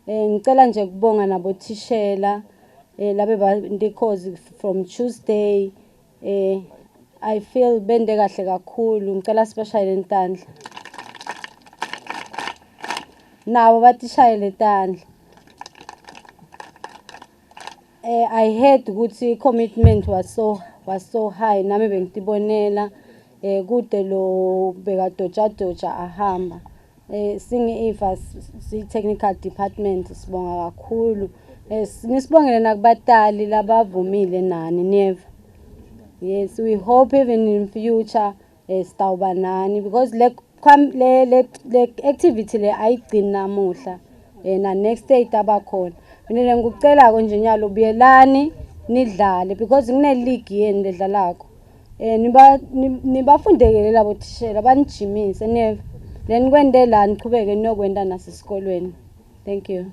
Ngicela nje kubonga nabothishela labe bandikhozi from Tuesday. I feel bende kahle kakhulu. Ngicela sibashayele intandla. Nabo batishayele intandla. I heard ukuthi commitment was so high nami bengitibonela kude lo bekadotsha ahamba. Singe Eva si technical department sibonga kakhulu. Nisibongele nakubatali labavumile nani neva. Yes, we hope even in future sitawuba nani because le activity le ayigcini namuhla na next day tabakhona. Mina ngikucela konje nyalo buyelani nidlale because kune league yeni ledlalako. Nibafundekele labo thishela banijimise neva. Then kwende la niqhubeke niyokwenda nasesikolweni. Thank you.